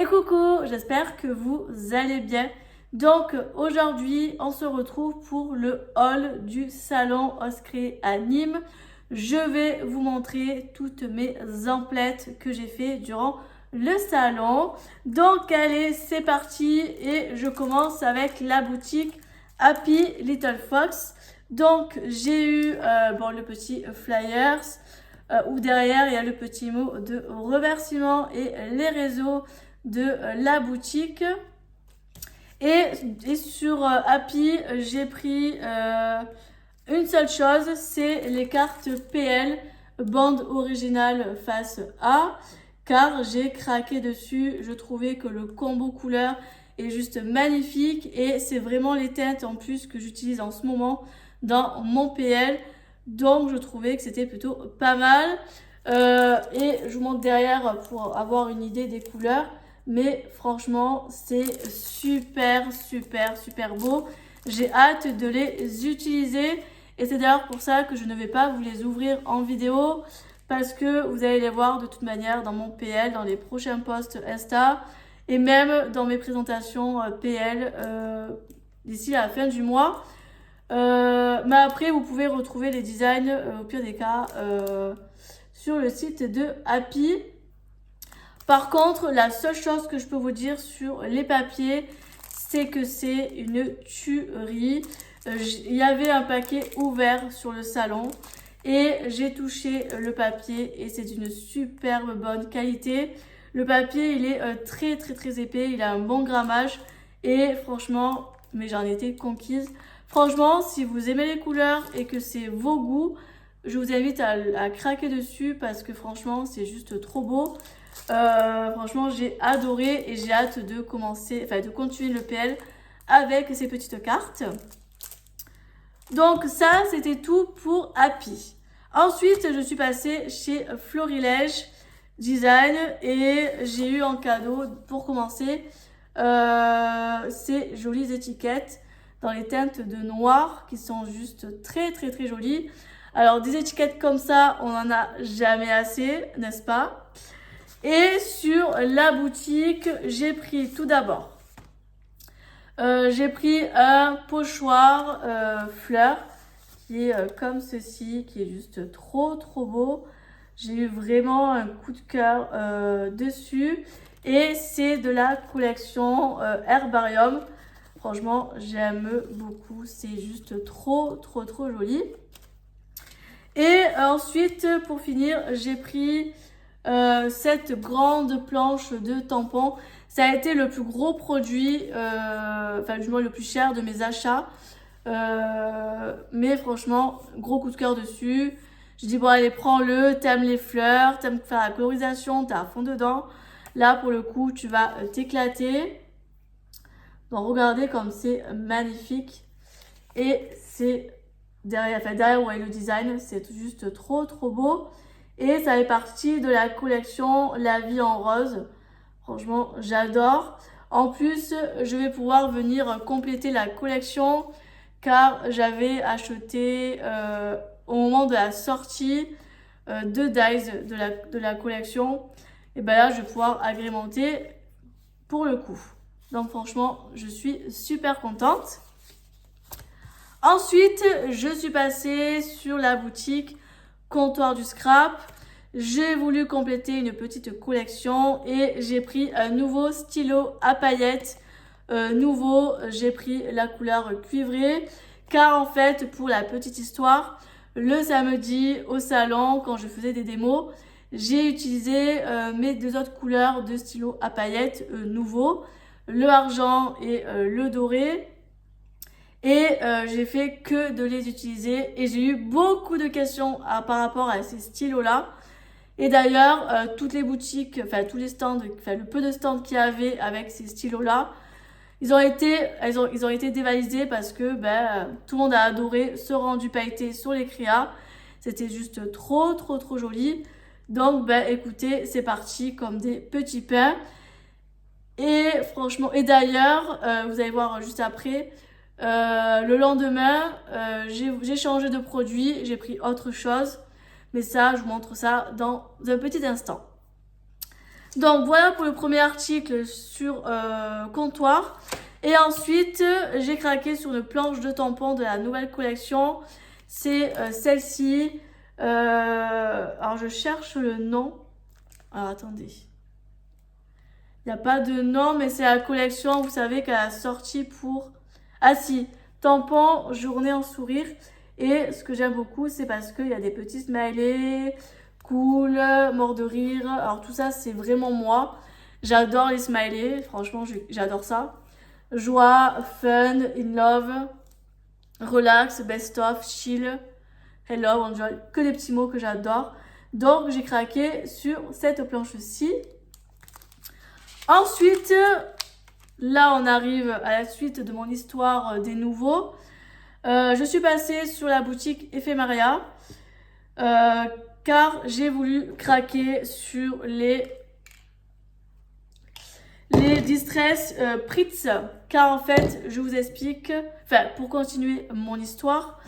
Et coucou, j'espère que vous allez bien. Donc aujourd'hui, on se retrouve pour le haul du salon Oscré à Nîmes. Je vais vous montrer toutes mes emplettes que j'ai fait durant le salon. Donc allez, c'est parti et je commence avec la boutique Happy Little Fox. Donc j'ai eu le petit flyers où derrière il y a le petit mot de remerciement et les réseaux de la boutique. Et sur Happy, j'ai pris une seule chose, c'est les cartes PL, bande originale face A, car j'ai craqué dessus. Je trouvais que le combo couleur est juste magnifique et c'est vraiment les teintes en plus que j'utilise en ce moment dans mon PL. Donc je trouvais que c'était plutôt pas mal. Et je vous montre derrière pour avoir une idée des couleurs. Mais franchement, c'est super beau. J'ai hâte de les utiliser. Et c'est d'ailleurs pour ça que je ne vais pas vous les ouvrir en vidéo. Parce que vous allez les voir de toute manière dans mon PL, dans les prochains posts Insta. Et même dans mes présentations PL d'ici à la fin du mois. Mais après, vous pouvez retrouver les designs, au pire des cas, sur le site de Happy. Par contre, la seule chose que je peux vous dire sur les papiers, c'est que c'est une tuerie. Il y avait un paquet ouvert sur le salon et j'ai touché le papier et c'est d'une superbe bonne qualité. Le papier, il est très épais, il a un bon grammage et franchement, mais j'en étais conquise. Franchement, si vous aimez les couleurs et que c'est vos goûts, je vous invite à craquer dessus parce que franchement, c'est juste trop beau. Franchement, j'ai adoré et j'ai hâte de continuer le PL avec ces petites cartes. Donc ça, c'était tout pour Happy. Ensuite, je suis passée chez Florilège Design et j'ai eu en cadeau, pour commencer, ces jolies étiquettes dans les teintes de noir qui sont juste très jolies. Alors des étiquettes comme ça, on n'en a jamais assez, n'est-ce pas? Et sur la boutique, j'ai pris tout d'abord, j'ai pris un pochoir fleur qui est comme ceci, qui est juste trop beau. J'ai eu vraiment un coup de cœur dessus et c'est de la collection Herbarium. Franchement, j'aime beaucoup, c'est juste trop joli. Et ensuite, pour finir, j'ai pris cette grande planche de tampons. Ça a été le plus gros produit, du moins le plus cher de mes achats. Mais franchement, gros coup de cœur dessus. Je dis bon allez, prends-le, t'aimes les fleurs, t'aimes faire la colorisation, t'es à fond dedans. Là pour le coup, tu vas t'éclater. Donc regardez comme c'est magnifique. Et c'est derrière vous voyez le design, c'est juste trop beau. Et ça fait partie de la collection La Vie en Rose. Franchement, j'adore. En plus, je vais pouvoir venir compléter la collection car j'avais acheté au moment de la sortie 2 dies de la collection. Et ben là, je vais pouvoir agrémenter pour le coup. Donc franchement, je suis super contente. Ensuite, je suis passée sur la boutique Comptoir du Scrap. J'ai voulu compléter une petite collection et j'ai pris un nouveau stylo à paillettes. J'ai pris la couleur cuivrée car en fait, pour la petite histoire, le samedi au salon, quand je faisais des démos, j'ai utilisé mes deux autres couleurs de stylo à paillettes nouveaux, le argent et le doré. Et j'ai fait que de les utiliser et j'ai eu beaucoup de questions par rapport à ces stylos là. Et d'ailleurs toutes les boutiques, tous les stands, le peu de stands qu'il y avait avec ces stylos là, ils ont été dévalisés parce que tout le monde a adoré ce rendu pailleté sur les Cria. C'était juste trop joli. Donc écoutez, c'est parti comme des petits pains. Et franchement, et d'ailleurs vous allez voir juste après, le lendemain, j'ai changé de produit, j'ai pris autre chose. Mais ça, je vous montre ça dans un petit instant. Donc voilà pour le premier article sur comptoir. Et ensuite, j'ai craqué sur une planche de tampons de la nouvelle collection. C'est celle-ci. Alors je cherche le nom. Alors attendez. Il n'y a pas de nom, mais c'est la collection, vous savez, qu'elle a sorti pour... Ah si, tampon, journée en sourire. Et ce que j'aime beaucoup, c'est parce qu'il y a des petits smileys, cool, mort de rire. Alors tout ça, c'est vraiment moi. J'adore les smileys, franchement, j'adore ça. Joie, fun, in love, relax, best of, chill, hello, enjoy. Que des petits mots que j'adore. Donc, j'ai craqué sur cette planche-ci. Ensuite, là, on arrive à la suite de mon histoire des nouveaux. Je suis passée sur la boutique Ephemeria car j'ai voulu craquer sur les Distress Pritz, car en fait, je vous explique, enfin, pour continuer mon histoire,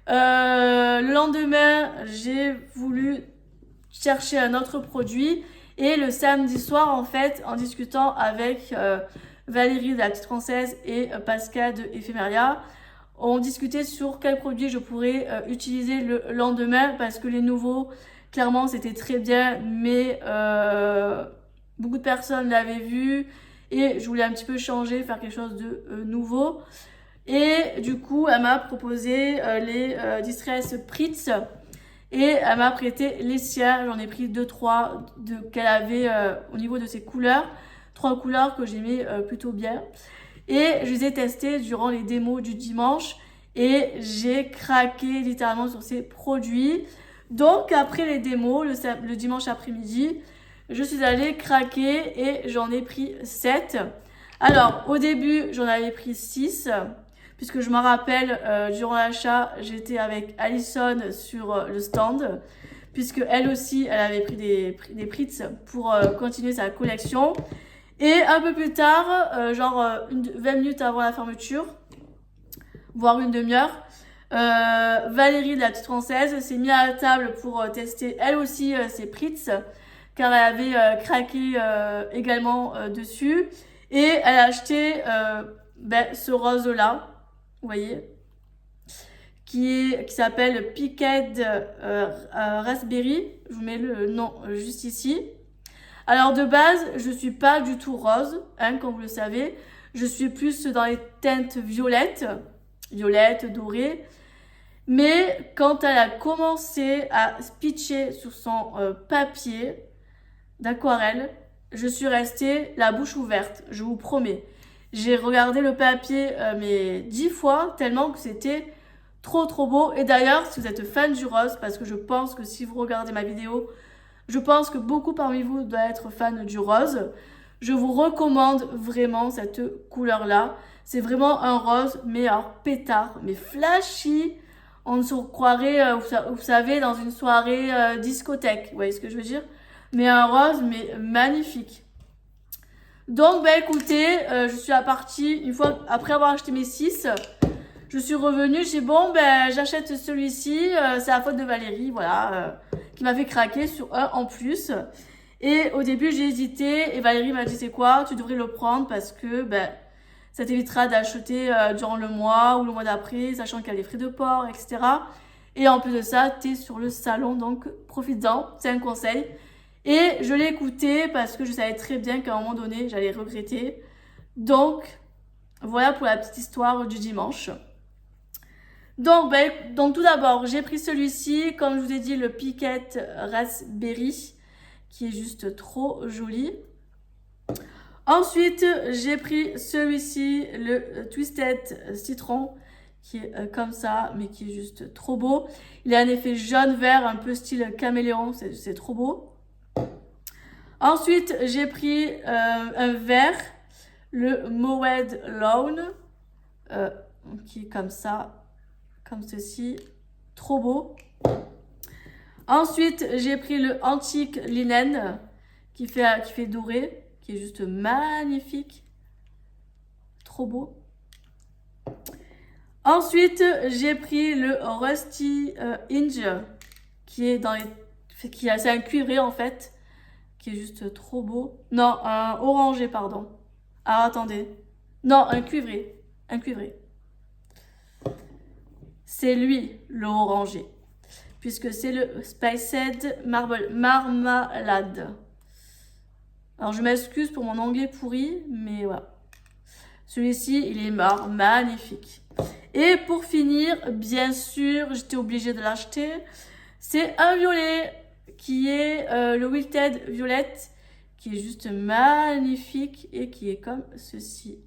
le lendemain, j'ai voulu chercher un autre produit et le samedi soir, en fait, en discutant avec Valérie de la Petite Française et Pascal de Ephemeria, on discutait sur quel produit je pourrais utiliser le lendemain parce que les nouveaux, clairement, c'était très bien, mais beaucoup de personnes l'avaient vu et je voulais un petit peu changer, faire quelque chose de nouveau. Et du coup, elle m'a proposé les Distress Pritz et elle m'a prêté les siens. J'en ai pris 2-3 qu'elle avait au niveau de ses couleurs. 3 couleurs que j'aimais plutôt bien. Et je les ai testés durant les démos du dimanche et j'ai craqué littéralement sur ces produits. Donc après les démos, le dimanche après-midi, je suis allée craquer et j'en ai pris 7. Alors au début, j'en avais pris 6 puisque je me rappelle, durant l'achat, j'étais avec Alison sur le stand puisque elle aussi, elle avait pris des Pritz pour continuer sa collection. Et un peu plus tard, genre 20 minutes avant la fermeture, voire une demi-heure, Valérie de la Petite Française s'est mise à la table pour tester elle aussi ses Pritz, car elle avait craqué également dessus. Et elle a acheté ce rose-là, vous voyez, qui s'appelle Picked Raspberry. Je vous mets le nom juste ici. Alors de base, je suis pas du tout rose, hein, comme vous le savez. Je suis plus dans les teintes violettes, dorées. Mais quand elle a commencé à pitcher sur son papier d'aquarelle, je suis restée la bouche ouverte, je vous promets. J'ai regardé le papier mais 10 fois, tellement que c'était trop beau. Et d'ailleurs, si vous êtes fan du rose, parce que je pense que si vous regardez ma vidéo, je pense que beaucoup parmi vous doivent être fans du rose. Je vous recommande vraiment cette couleur-là. C'est vraiment un rose, mais alors pétard, mais flashy. On se croirait, vous savez, dans une soirée discothèque. Vous voyez ce que je veux dire? Mais un rose, mais magnifique. Donc, écoutez, je suis partie, une fois après avoir acheté mes 6, je suis revenue, j'ai dit bon, j'achète celui-ci, c'est la faute de Valérie, voilà, qui m'a fait craquer sur un en plus. Et au début, j'ai hésité et Valérie m'a dit c'est quoi, tu devrais le prendre parce que ça t'évitera d'acheter durant le mois ou le mois d'après, sachant qu'il y a les frais de port, etc. Et en plus de ça, tu es sur le salon, donc profite-en, c'est un conseil. Et je l'ai écouté parce que je savais très bien qu'à un moment donné, j'allais regretter. Donc, voilà pour la petite histoire du dimanche. Donc tout d'abord, j'ai pris celui-ci, comme je vous ai dit, le Picked Raspberry, qui est juste trop joli. Ensuite, j'ai pris celui-ci, le Twisted Citron, qui est comme ça, mais qui est juste trop beau. Il a un effet jaune-vert, un peu style caméléon, c'est trop beau. Ensuite, j'ai pris un vert, le Mowed Lawn, qui est comme ça. Comme ceci, trop beau. Ensuite, j'ai pris le Antique Linen qui fait doré, qui est juste magnifique, trop beau. Ensuite, j'ai pris le Rusty Hinge qui est c'est un cuivré en fait, qui est juste trop beau. Non, un orangé, pardon. Ah, attendez. Non, un cuivré. Un cuivré. C'est lui, le orangé. Puisque c'est le Spiced Marmalade. Alors, je m'excuse pour mon anglais pourri, mais voilà. Celui-ci, il est magnifique. Et pour finir, bien sûr, j'étais obligée de l'acheter. C'est un violet qui est le Wilted Violet, qui est juste magnifique et qui est comme ceci.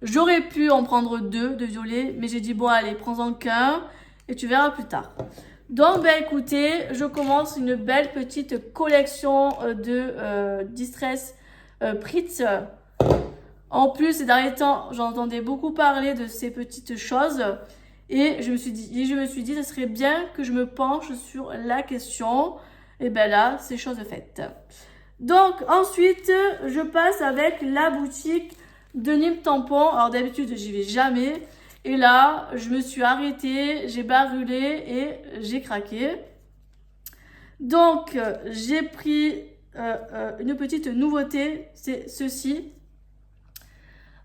J'aurais pu en prendre 2 de violet, mais j'ai dit bon allez, prends-en qu'un et tu verras plus tard. Donc ben écoutez, je commence une belle petite collection de Distress Pritz. En plus, ces derniers temps, j'entendais beaucoup parler de ces petites choses et je me suis dit, ce serait bien que je me penche sur la question. Et ben là, c'est chose faite. Donc ensuite, je passe avec la boutique de Nîmes Tampon. Alors d'habitude, j'y vais jamais. Et là, je me suis arrêtée, j'ai barulé et j'ai craqué. Donc, j'ai pris une petite nouveauté, c'est ceci.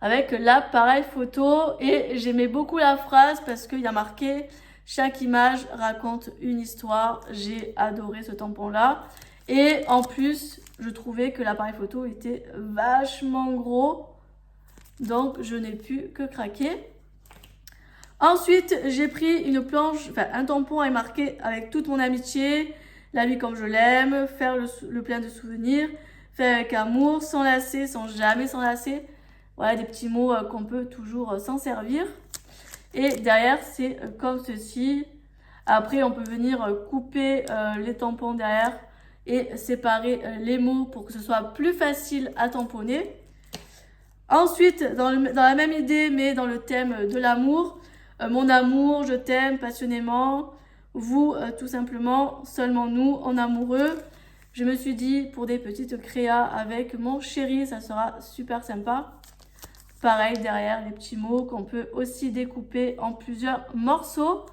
Avec l'appareil photo et j'aimais beaucoup la phrase parce qu'il y a marqué « Chaque image raconte une histoire ». J'ai adoré ce tampon-là. Et en plus, je trouvais que l'appareil photo était vachement gros. Donc, je n'ai pu que craquer. Ensuite, j'ai pris une planche, enfin un tampon est marqué avec toute mon amitié, la vie comme je l'aime, faire le plein de souvenirs, faire avec amour, s'enlacer, sans jamais s'enlacer. Voilà, des petits mots qu'on peut toujours s'en servir. Et derrière, c'est comme ceci. Après, on peut venir couper les tampons derrière et séparer les mots pour que ce soit plus facile à tamponner. Ensuite, dans la même idée, mais dans le thème de l'amour, mon amour, je t'aime passionnément. Vous, tout simplement, seulement nous, en amoureux. Je me suis dit, pour des petites créas avec mon chéri, ça sera super sympa. Pareil, derrière, les petits mots qu'on peut aussi découper en plusieurs morceaux.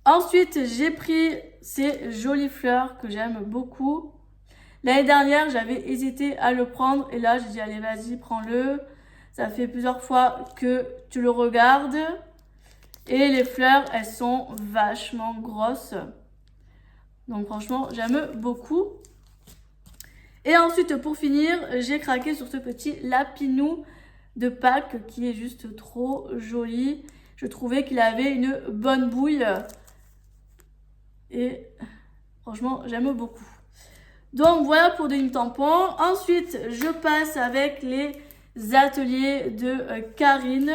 Ensuite, j'ai pris ces jolies fleurs que j'aime beaucoup. L'année dernière, j'avais hésité à le prendre. Et là, j'ai dit, allez, vas-y, prends-le. Ça fait plusieurs fois que tu le regardes. Et les fleurs, elles sont vachement grosses. Donc, franchement, j'aime beaucoup. Et ensuite, pour finir, j'ai craqué sur ce petit lapinou de Pâques qui est juste trop joli. Je trouvais qu'il avait une bonne bouille. Et franchement, j'aime beaucoup. Donc, voilà pour des tampons. Ensuite, je passe avec les ateliers de Karine.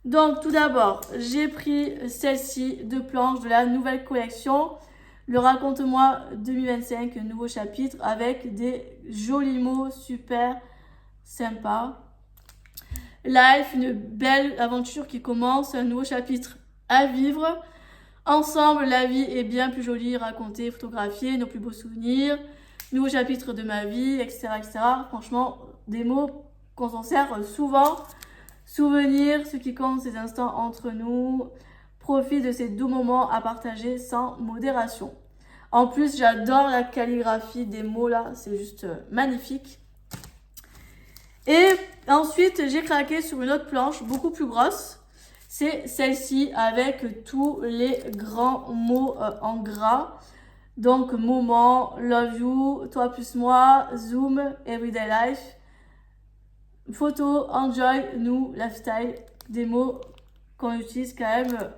Donc, tout d'abord, j'ai pris celle-ci de planches de la nouvelle collection. Le Raconte-moi 2025, nouveau chapitre avec des jolis mots super sympas. Life, une belle aventure qui commence, un nouveau chapitre à vivre. Ensemble, la vie est bien plus jolie, racontée, photographiée, nos plus beaux souvenirs. Nouveau chapitre de ma vie, etc., etc. Franchement, des mots qu'on s'en sert souvent. Souvenir, ce qui compte, ces instants entre nous. Profite de ces doux moments à partager sans modération. En plus, j'adore la calligraphie des mots là, c'est juste magnifique. Et ensuite, j'ai craqué sur une autre planche beaucoup plus grosse. C'est celle-ci avec tous les grands mots en gras. Donc, moment, love you, toi plus moi, zoom, everyday life, photo, enjoy, nous, lifestyle. Des mots qu'on utilise quand même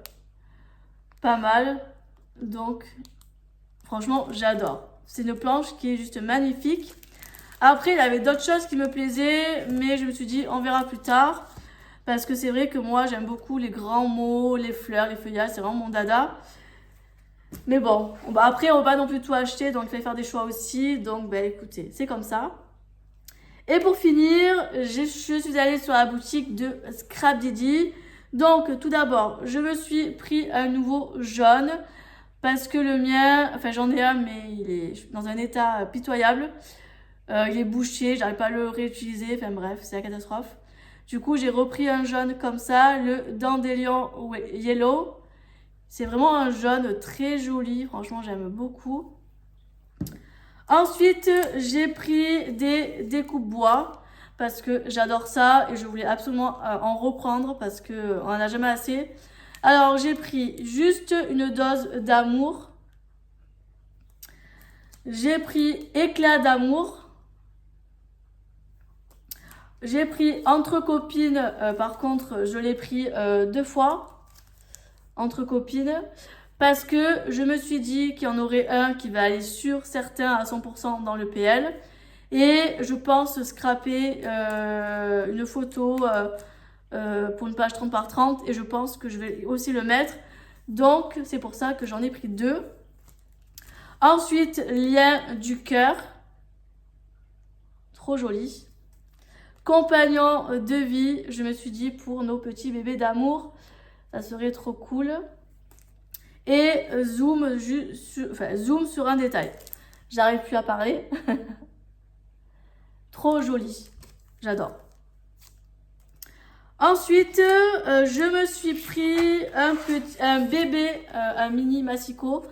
pas mal. Donc, franchement, j'adore. C'est une planche qui est juste magnifique. Après, il y avait d'autres choses qui me plaisaient, mais je me suis dit, on verra plus tard. Parce que c'est vrai que moi, j'aime beaucoup les grands mots, les fleurs, les feuillages, c'est vraiment mon dada. Mais bon, après, on va pas non plus tout acheter, donc il fallait faire des choix aussi. Donc, ben écoutez, c'est comme ça. Et pour finir, je suis allée sur la boutique de Scrap Didi. Donc, tout d'abord, je me suis pris un nouveau jaune. Parce que le mien, enfin j'en ai un, mais il est dans un état pitoyable. Il est bouché, j'arrive pas à le réutiliser. Enfin bref, c'est la catastrophe. Du coup, j'ai repris un jaune comme ça, le Dandelion Yellow. C'est vraiment un jaune très joli. Franchement, j'aime beaucoup. Ensuite, j'ai pris des découpes bois parce que j'adore ça et je voulais absolument en reprendre parce qu'on n'en a jamais assez. Alors, j'ai pris juste une dose d'amour. J'ai pris éclat d'amour. J'ai pris entre copines, par contre, je l'ai pris 2 fois. Entre copines. Parce que je me suis dit qu'il y en aurait un qui va aller sur certains à 100% dans le PL. Et je pense scraper une photo pour une page 30 par 30. Et je pense que je vais aussi le mettre. Donc, c'est pour ça que j'en ai pris 2. Ensuite, lien du cœur. Trop joli. Compagnon de vie. Je me suis dit pour nos petits bébés d'amour, ça serait trop cool. Et zoom sur un détail. J'arrive plus à parler. Trop joli. J'adore. Ensuite, je me suis pris un bébé, un mini massicot,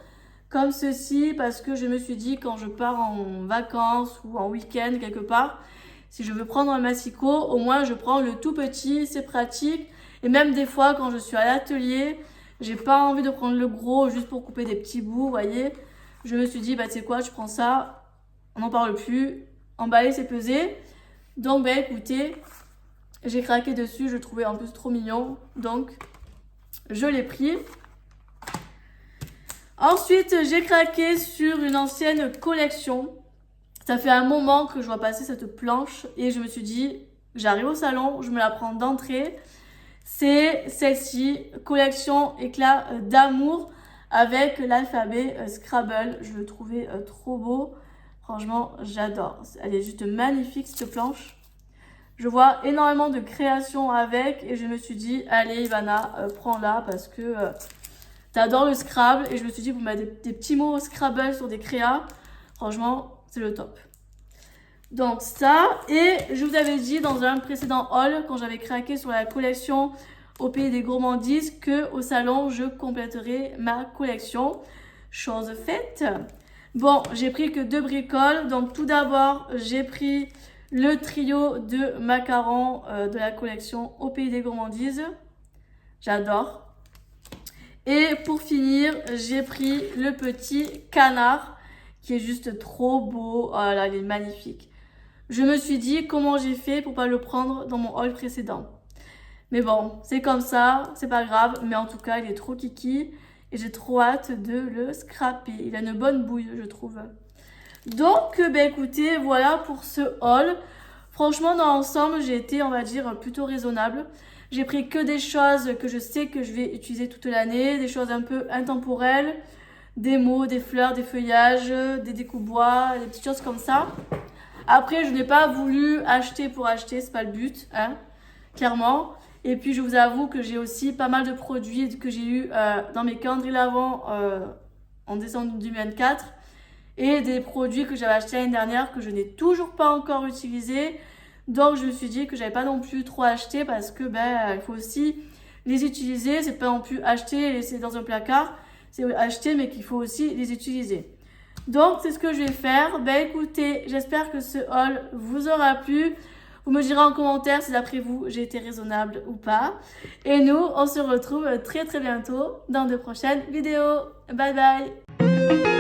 comme ceci, parce que je me suis dit, quand je pars en vacances ou en week-end quelque part, si je veux prendre un massicot, au moins je prends le tout petit, c'est pratique. Et même des fois, quand je suis à l'atelier, j'ai pas envie de prendre le gros juste pour couper des petits bouts, vous voyez. Je me suis dit, bah tu sais quoi, je prends ça, on n'en parle plus, emballer c'est peser. Donc bah écoutez, j'ai craqué dessus, je le trouvais en plus trop mignon, donc je l'ai pris. Ensuite, j'ai craqué sur une ancienne collection. Ça fait un moment que je vois passer cette planche et je me suis dit, j'arrive au salon, je me la prends d'entrée. C'est celle-ci, collection éclat d'amour avec l'alphabet Scrabble. Je le trouvais trop beau. Franchement, j'adore. Elle est juste magnifique cette planche. Je vois énormément de créations avec et je me suis dit, allez Ivana, prends-la parce que t'adores le Scrabble. Et je me suis dit, vous mettez des petits mots Scrabble sur des créas. Franchement, c'est le top. Donc ça, et je vous avais dit dans un précédent haul, quand j'avais craqué sur la collection au pays des gourmandises, que au salon, je compléterai ma collection. Chose faite. Bon, j'ai pris que 2 bricoles. Donc tout d'abord, j'ai pris le trio de macarons de la collection au pays des gourmandises. J'adore. Et pour finir, j'ai pris le petit canard qui est juste trop beau. Oh là, il est magnifique. Je me suis dit comment j'ai fait pour pas le prendre dans mon haul précédent. Mais bon, c'est comme ça, c'est pas grave. Mais en tout cas, il est trop kiki et j'ai trop hâte de le scraper. Il a une bonne bouille, je trouve. Donc, ben écoutez, voilà pour ce haul. Franchement, dans l'ensemble, j'ai été, on va dire, plutôt raisonnable. J'ai pris que des choses que je sais que je vais utiliser toute l'année, des choses un peu intemporelles, des mots, des fleurs, des feuillages, des découpes bois, des petites choses comme ça. Après, je n'ai pas voulu acheter pour acheter, c'est pas le but, hein, clairement. Et puis, je vous avoue que j'ai aussi pas mal de produits que j'ai eu dans mes calendriers l'Avent en décembre 2024 et des produits que j'avais achetés l'année dernière que je n'ai toujours pas encore utilisés. Donc, je me suis dit que j'avais pas non plus trop acheté parce que il faut aussi les utiliser. C'est pas non plus acheter et laisser dans un placard. C'est acheter, mais qu'il faut aussi les utiliser. Donc, c'est ce que je vais faire. Ben, écoutez, j'espère que ce haul vous aura plu. Vous me direz en commentaire si d'après vous, j'ai été raisonnable ou pas. Et nous, on se retrouve très très bientôt dans de prochaines vidéos. Bye bye!